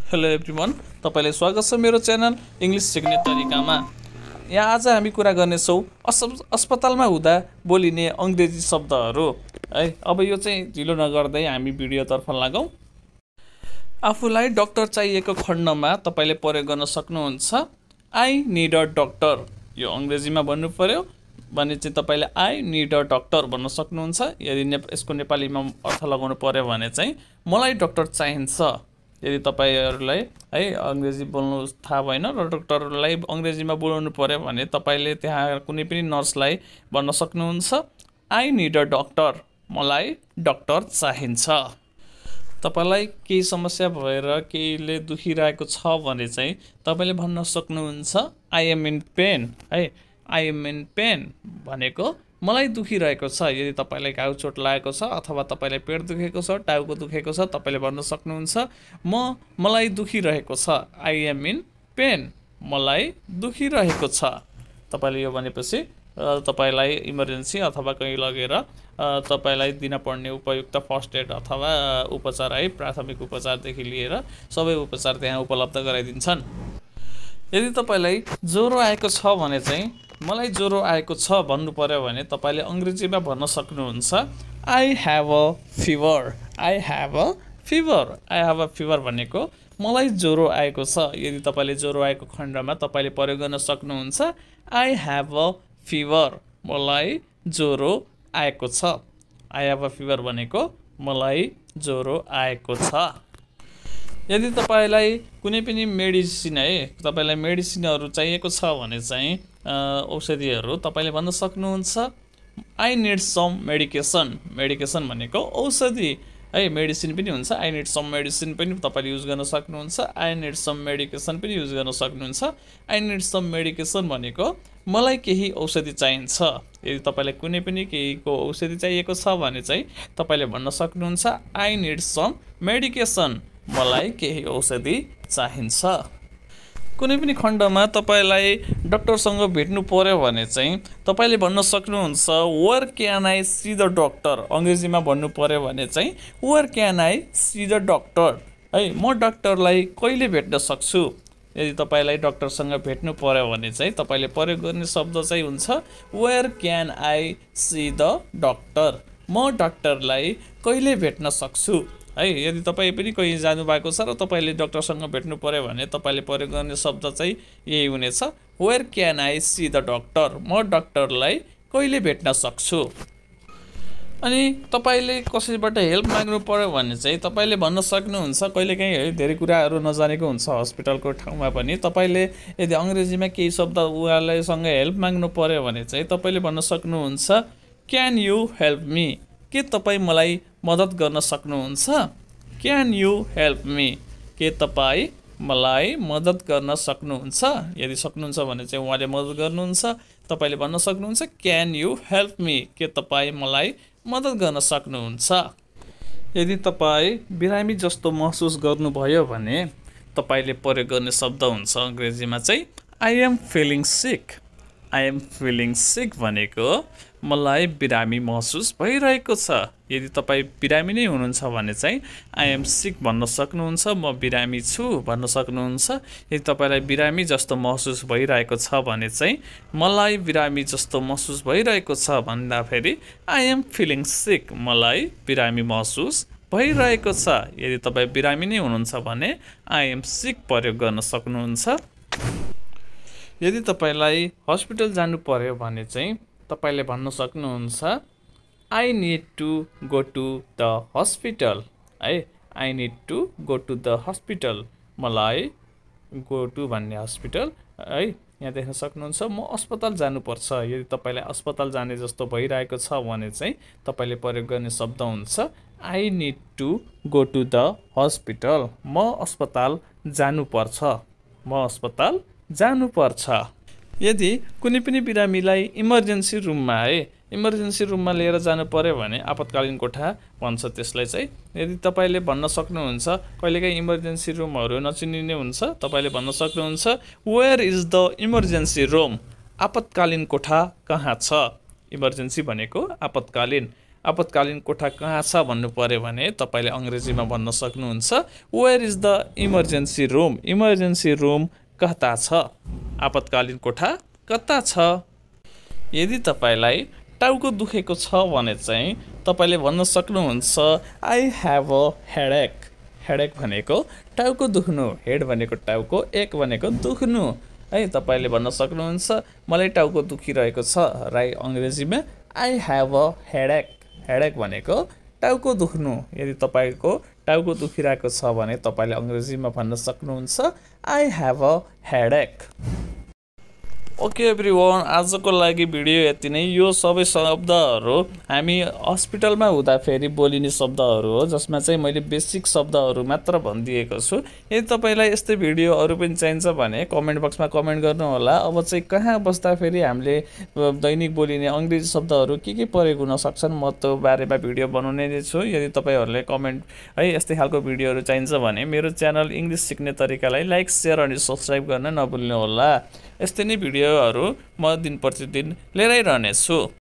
Hello everyone, तपाईलाई स्वागत छ मेरो च्यानल इंग्लिश सिक्ने तरिकामा। यहाँ आज हामी कुरा गर्नेछौँ अस्पतालमा हुँदा बोलिने अंग्रेजी शब्दहरू है। अब यो चाहिँ ढिलो नगर्दै हामी भिडियोतर्फ लागौँ। आफूलाई डाक्टर चाहिएको खण्डमा तपाईले प्रयोग गर्न सक्नुहुन्छ आई नीड अ डाक्टर। यो अंग्रेजीमा भन्नु पर्यो भने चाहिँ तपाईले आई नीड अ डाक्टर भन्न सक्नुहुन्छ। यदि यसको नेपालीमा अर्थ लगाउनु पर्यो भने चाहिँ मलाई डाक्टर चाहिन्छ। यदि तपाईहरुलाई है अंग्रेजी बोल्नु थाहा भएन र डाक्टरलाई अंग्रेजीमा बोलाउनु पर्यो भने तपाईले त्यहाँ कुनै पनि नर्सलाई भन्न सक्नुहुन्छ आई नीड अ डाक्टर, मलाई डाक्टर चाहिन्छ। तपाईलाई केही समस्या भएर केहीले दुखिरहेको छ भने चाहिँ तपाईले भन्न सक्नुहुन्छ आई एम इन पेन है। आई एम इन पेन भनेको मलाई दुखिरहेको छ। यदि तपाईलाई घाउ चोट लागेको छ अथवा तपाईलाई पेट दुखेको छ, टाउको दुखेको छ, तपाईले भन्न सक्नुहुन्छ मलाई दुखिरहेको छ। आई एम इन पेन, मलाई दुखिरहेको छ। तपाईले यो भनेपछि तपाईलाई इमर्जेन्सी अथवा कहीँ लगेर तपाईलाई दिन पर्ने उपयुक्त फर्स्ट एड अथवा उपचार है, प्राथमिक उपचारदेखि लिएर सबै उपचार त्यहाँ उपलब्ध गराइदिन्छन्। यदि तपाईलाई ज्वरो आएको छ भने चाहिँ मलाई ज्वरो आएको छ भन्नु पर्यो भने तपाईले अंग्रेजीमा भन्न सक्नुहुन्छ I have a fever. I have a fever, I have a fever भनेको मलाई ज्वरो आएको छ। यदि तपाईले ज्वरो आएको खण्डमा तपाईले प्रयोग गर्न सक्नुहुन्छ आई हैव अ फिवर, मलाई ज्वरो आएको छ। आई हैव अ फिवर भनेको मलाई ज्वरो आएको छ। यदि तपाईलाई कुनै पनि मेडिसिन है, तपाईलाई मेडिसिनहरु चाहिएको छ भने चाहिँ औषधिहरु तपाईले भन्न सक्नुहुन्छ I need some medication. Medication भनेको औषधि है, मेडिसिन पनि हुन्छ। आई नीड सम मेडिसिन पनि तपाईले युज गर्न सक्नुहुन्छ। आई नीड सम मेडिकेसन पनि युज गर्न सक्नुहुन्छ। आई नीड सम मेडिकेसन भनेको मलाई केही औषधि चाहिन्छ। यदि तपाईलाई कुनै पनि केहीको औषधि चाहिएको छ भने चाहिँ तपाईले भन्न सक्नुहुन्छ आई नीड सम मेडिकेसन, मलाई केही औषधि चाहिन्छ। कुनै पनि खण्डमा तपाईलाई डाक्टरसँग भेट्नु पर्यो भने चाहिँ तपाईले भन्न सक्नुहुन्छ where can I see the doctor. अंग्रेजीमा भन्नु पर्यो भने चाहिँ where can I see the doctor है, म डाक्टरलाई कहिले भेट्न सक्छु। यदि तपाईलाई डाक्टरसँग भेट्नु पर्यो भने चाहिँ तपाईले प्रयोग गर्ने शब्द चाहिँ हुन्छ where can I see the doctor, म डाक्टरलाई कहिले भेट्न सक्छु है। यदि तपाई पनि कहीँ जानु भएको छ र तपाईले डाक्टरसँग भेट्नु पर्यो भने तपाईले प्रयोग गर्ने शब्द चाहिँ यही हुनेछ where can I see the doctor, म डाक्टरलाई कहिले भेट्न सक्छु। अनि तपाईले कसैबाट हेल्प माग्नु पर्यो भने चाहिँ तपाईले भन्न सक्नुहुन्छ कहिलेकाहीँ है धेरै कुराहरू नजानेको हुन्छ हस्पिटलको ठाउँमा पनि तपाईले यदि अंग्रेजीमा केही शब्द उहाँलाईसँग हेल्प माग्नु पर्यो भने चाहिँ तपाईले भन्न सक्नुहुन्छ क्यान यु हेल्प मी, के तपाई मलाई मद्दत गर्न सक्नुहुन्छ। क्यान यु हेल्प मी, के तपाई मलाई मद्दत गर्न सक्नुहुन्छ। यदि सक्नुहुन्छ भने चाहिँ उहाँले मद्दत गर्नुहुन्छ। तपाईले भन्न सक्नुहुन्छ क्यान यु हेल्प मी, के तपाई मलाई मद्दत गर्न सक्नुहुन्छ। यदि तपाई बिरामी जस्तो महसुस गर्नुभयो भने तपाईले प्रयोग गर्ने शब्द हुन्छ अंग्रेजीमा चाहिँ I am feeling sick. I am feeling sick भनेको मलाई बिरामी महसुस भइरहेको छ। यदि तपाई बिरामी नै हुनुहुन्छ भने चाहिँ आई एम सिक भन्न सक्नुहुन्छ, म बिरामी छु भन्न सक्नुहुन्छ। यदि तपाईलाई बिरामी जस्तो महसुस भइरहेको छ भने चाहिँ मलाई बिरामी जस्तो महसुस भइरहेको छ भन्दाखेरि आई एम फिलिङ सिक, मलाई बिरामी महसुस भइरहेको छ। यदि तपाई बिरामी नै हुनुहुन्छ भने आई एम सिक प्रयोग गर्न सक्नुहुन्छ। यदि तपाईलाई हस्पिटल जानु पर्यो भने चाहिँ तपाईले भन्न सक्नुहुन्छ I need to go to the hospital है। I need to go to the hospital, मलाई गो टु भन्ने हस्पिटल है यहाँ देख्न सक्नुहुन्छ म अस्पताल जानुपर्छ। यदि तपाईलाई अस्पताल जाने जस्तो भइरहेको छ भने चाहिँ तपाईले प्रयोग गर्ने शब्द हुन्छ I need to go to the hospital, म अस्पताल जानुपर्छ, म अस्पताल जानुपर्छ। यदि कुनै पनि बिरामीलाई इमर्जेन्सी रुममा है, इमर्जेन्सी रुममा लिएर जानु पर्यो भने आपतकालीन कोठा भन्छ त्यसलाई चाहिँ। यदि तपाईले भन्न सक्नुहुन्छ कहिलेकाहीँ इमर्जेन्सी रुमहरू नचिनिने हुन्छ, तपाईले भन्न सक्नुहुन्छ where is the emergency room, आपतकालीन कोठा कहाँ छ। इमर्जेन्सी भनेको आपतकालीन, आपतकालीन कोठा कहाँ छ भन्नु पर्यो भने तपाईले अंग्रेजीमा भन्न सक्नुहुन्छ where is the emergency room. Emergency room कता छ, आपतकालीन कोठा कता छ। यदि तपाईलाई टाउको दुखेको छ भने चाहिँ तपाईले भन्न सक्नुहुन्छ I have a headache. Headache भनेको टाउको दुख्नु, हेड भनेको टाउको, एक भनेको दुख्नु है। तपाईले भन्न सक्नुहुन्छ मलाई टाउको दुखिरहेको छ, राई अंग्रेजीमा I have a headache. Headache भनेको टाउको दुख्नु। यदि तपाईको टाउको दुखिरहेको छ भने तपाईले अंग्रेजीमा भन्न सक्नुहुन्छ I have a headache. Okay everyone, आजको लागि भिडियो यति नै। यो सबै शब्दहरू हामी हस्पिटलमा हुँदाखेरि बोलिने शब्दहरू हो, जसमा चाहिँ मैले बेसिक शब्दहरू मात्र भनिदिएको छु। यदि तपाईलाई यस्तै भिडियोहरू पनि चाहिन्छ भने कमेन्ट बक्समा कमेन्ट गर्नुहोला। अब चाहिँ कहाँ बस्दाखेरि हामीले दैनिक बोलिने अंग्रेजी शब्दहरू के प्रयोग हुन सक्छन्, म त्यो बारेमा भिडियो बनाउने नै छु। यदि तपाईहरूले कमेन्ट है यस्तै खालको भिडियोहरू चाहिन्छ भने मेरो च्यानल इंग्लिश सिक्ने तरिकालाई लाइक, शेयर अनि सब्स्क्राइब गर्न नभुल्नुहोला। यस्तै नै भिडियोहरू म दिन प्रतिदिन लिएर आइरहनेछु।